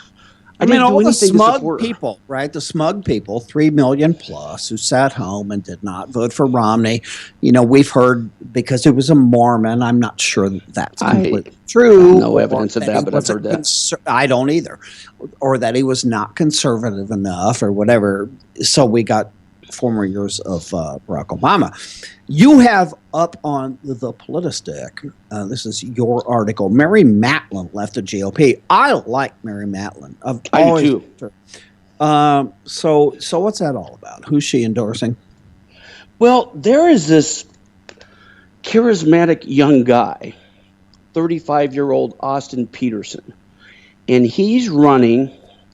all the anything to smug support her. people, right? The smug people, 3 million plus, who sat home and did not vote for Romney. We've heard because he was a Mormon. I'm not sure that's completely true. No evidence of that, but I've heard that. I don't either. Or that he was not conservative enough or whatever. So we got 4 more years of Barack Obama. You have up on the Politistic, this is your article, Mary Matlin left the GOP. I like Mary Matlin. I do too. So what's that all about? Who's she endorsing? Well, there is this charismatic young guy, 35-year-old Austin Peterson, and he's running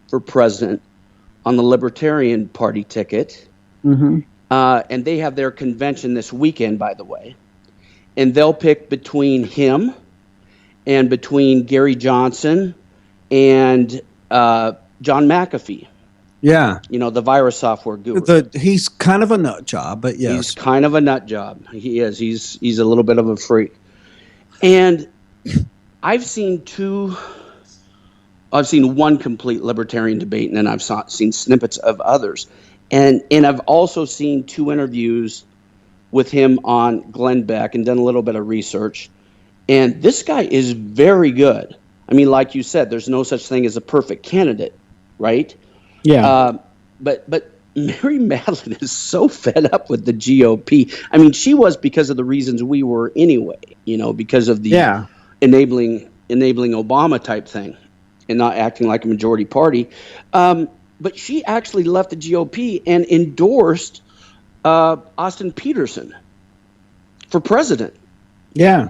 for president on the Libertarian Party ticket. Mm-hmm. And they have their convention this weekend, by the way. And they'll pick between him and between Gary Johnson and John McAfee. Yeah. The virus software guru. He's kind of a nut job, but yes. He's kind of a nut job. He is. He's a little bit of a freak. And I've seen one complete libertarian debate, and then I've seen snippets of others. And I've also seen 2 interviews with him on Glenn Beck and done a little bit of research. And this guy is very good. I mean, like you said, there's no such thing as a perfect candidate, right? Yeah. But Mary Matlin is so fed up with the GOP. I mean, she was because of the reasons we were anyway, because of the enabling Obama type thing and not acting like a majority party. But she actually left the GOP and endorsed Austin Peterson for president. Yeah.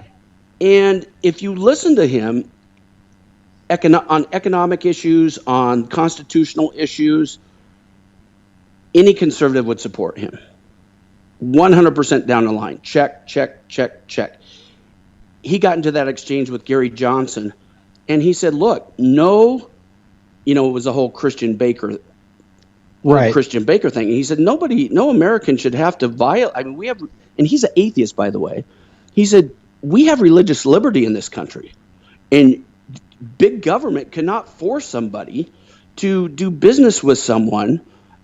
And if you listen to him on economic issues, on constitutional issues, any conservative would support him. 100% down the line. Check, check, check, check. He got into that exchange with Gary Johnson, and he said, look, it was a whole Christian Baker thing. And he said, no American should have to violate. I mean, and he's an atheist, by the way. He said, we have religious liberty in this country, and big government cannot force somebody to do business with someone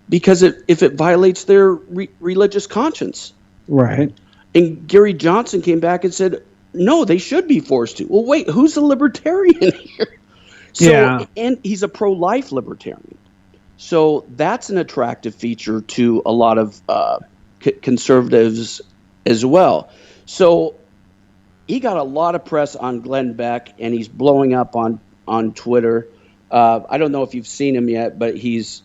because if it violates their religious conscience. Right. And Gary Johnson came back and said, no, they should be forced to. Well, wait, who's the libertarian here? And he's a pro-life libertarian. So that's an attractive feature to a lot of conservatives as well. So he got a lot of press on Glenn Beck, and he's blowing up on Twitter. I don't know if you've seen him yet, but he's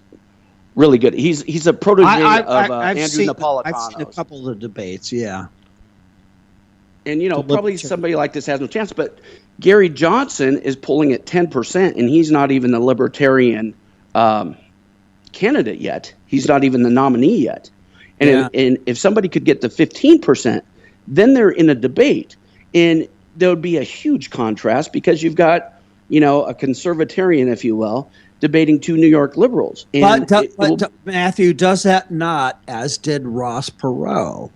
really good. He's a protege of Andrew Napolitano. I've seen a couple of the debates, yeah. And, probably somebody like this has no chance. But Gary Johnson is polling at 10%, and he's not even the Libertarian candidate yet. He's not even the nominee yet. And if somebody could get to 15%, then they're in a debate. And there would be a huge contrast because you've got, a conservatarian, if you will, debating two New York liberals. And Matthew, does that not, as did Ross Perot,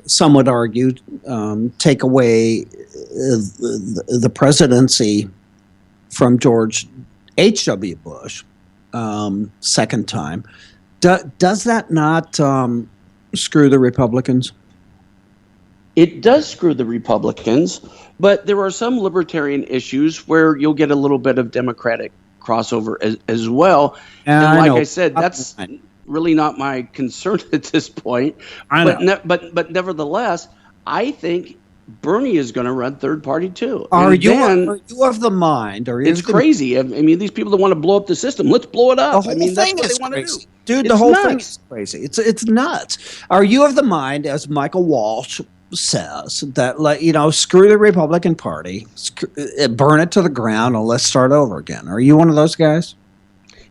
some would argue, take away the presidency from George H.W. Bush, second time? Does that not screw the Republicans? It does screw the Republicans, but there are some libertarian issues where you'll get a little bit of Democratic crossover as well. And like I said, that's really not my concern at this point. But nevertheless, I think Bernie is going to run third party too. Are you of the mind? It's crazy. I mean, these people that want to blow up the system, let's blow it up. That's what they want to do. Dude, the whole thing is crazy. It's nuts. Are you of the mind, as Michael Walsh says, that screw the Republican Party, burn it to the ground, and let's start over again? Are you one of those guys?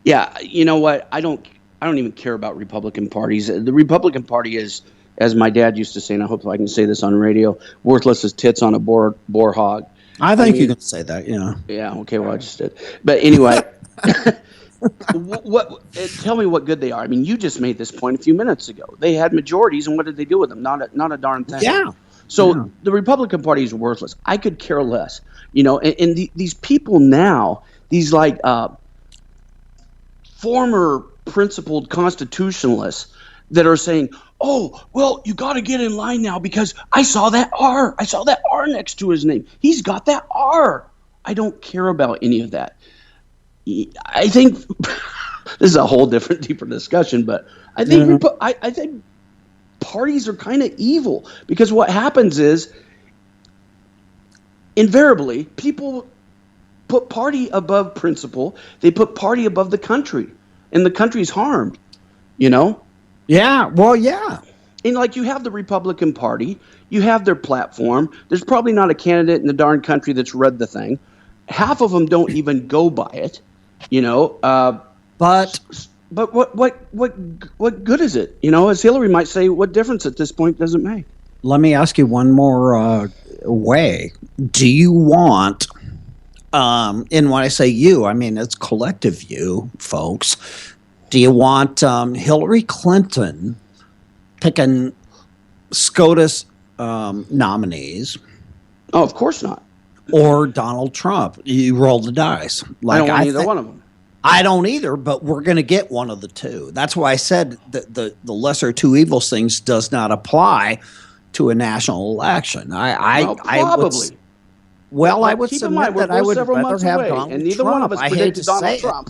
Yeah, you know what? I don't even care about Republican parties. The Republican Party is, as my dad used to say, and I hope I can say this on radio, worthless as tits on a boar hog. I think you can say that, Yeah, okay, well, I just did. But anyway, tell me what good they are. I mean, you just made this point a few minutes ago. They had majorities, and what did they do with them? Not a darn thing. Yeah. So the Republican Party is worthless. I could care less. And these people now, these former principled constitutionalists that are saying, oh, well, you got to get in line now because I saw that R. I saw that R next to his name. He's got that R. I don't care about any of that. I think this is a whole different, deeper discussion, but I think I think parties are kind of evil because what happens is invariably people put party above principle. They put party above the country, and the country's harmed. Yeah. Well, yeah. And you have the Republican Party, you have their platform. There's probably not a candidate in the darn country that's read the thing. Half of them don't even go by it. But what good is it? As Hillary might say, what difference at this point does it make? Let me ask you one more way. Do you want, and when I say you, I mean it's collective you, folks. Do you want Hillary Clinton picking SCOTUS nominees? Oh, of course not. Or Donald Trump? You roll the dice. I don't want either one of them. I don't either, but we're going to get one of the two. That's why I said that the lesser two evils things does not apply to a national election. Probably. I would submit that I would rather have Donald and neither Trump. one of us predicted Donald Trump.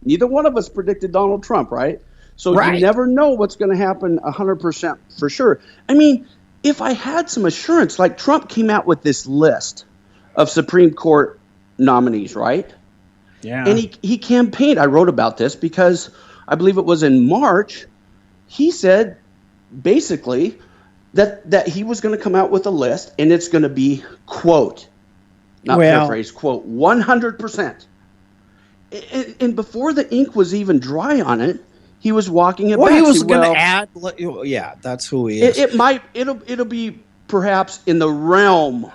Neither one of us predicted Donald Trump, right? So you never know what's going to happen 100% for sure. I mean, if I had some assurance, like Trump came out with this list of Supreme Court nominees, right? Yeah. And he campaigned. I wrote about this because I believe it was in March. He said basically that he was going to come out with a list, and it's going to be, quote, paraphrase, quote, 100%. And before the ink was even dry on it, he was walking it back. He was going to add. Yeah, that's who he is. It'll be perhaps in the realm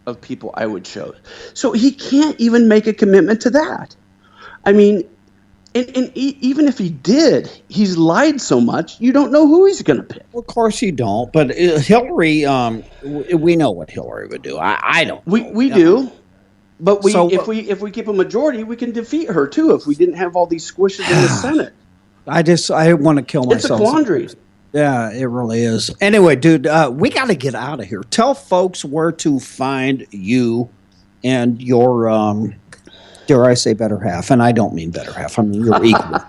of people I would choose. So he can't even make a commitment to that. I mean, and even if he did, he's lied so much, you don't know who he's going to pick. Well, of course you don't. But Hillary, we know what Hillary would do. I don't. We do. But if we keep a majority, we can defeat her too. If we didn't have all these squishes in the Senate, I want to kill myself. It's a quandary. Yeah, it really is. Anyway, dude, we got to get out of here. Tell folks where to find you and your, dare I say, better half. And I don't mean better half. I mean your equal.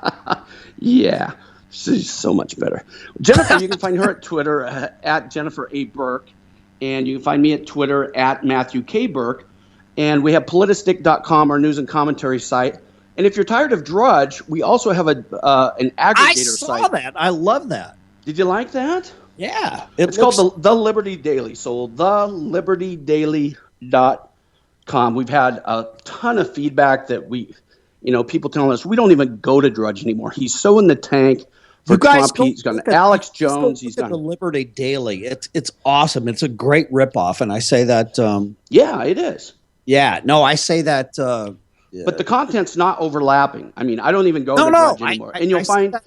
Yeah, she's so much better. Jennifer, you can find her at Twitter at Jennifer A. Burke, and you can find me at Twitter at Matthew K. Burke. And we have politistic.com, our news and commentary site. And if you're tired of Drudge, we also have an aggregator I site. saw that. I love that. Did you like that? Yeah. It's called the Liberty Daily. So thelibertydaily.com. We've had a ton of feedback that people telling us we don't even go to Drudge anymore. He's so in the tank for Trump. He's got Alex Jones. He's got the Liberty Daily. It's awesome. It's a great ripoff, and I say that. Yeah, it is. Yeah, no, I say that. But the content's not overlapping. I mean, I don't even go to Drudge anymore. And you'll find that,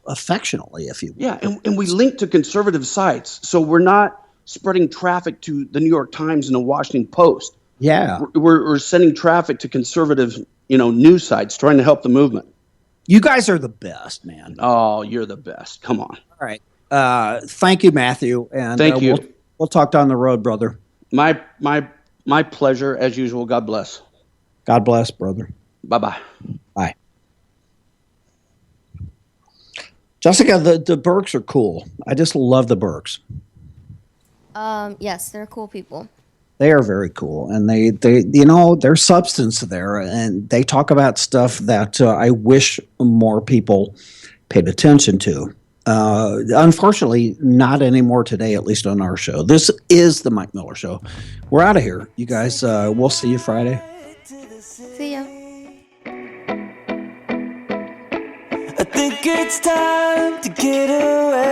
affectionately, if you will. Yeah, and we link to conservative sites, so we're not spreading traffic to the New York Times and the Washington Post. Yeah, we're sending traffic to conservative, news sites, trying to help the movement. You guys are the best, man. Oh, you're the best. Come on. All right. Thank you, Matthew. And thank you. We'll talk down the road, brother. My pleasure, as usual. God bless. God bless, brother. Bye-bye. Bye. Jessica, the Burks are cool. I just love the Burks. Yes, they're cool people. They are very cool, and they there's substance there, and they talk about stuff that I wish more people paid attention to. Unfortunately, not anymore today, at least on our show. This is the Mike Miller Show. We're out of here, you guys. We'll see you Friday. See ya. I think it's time to get away.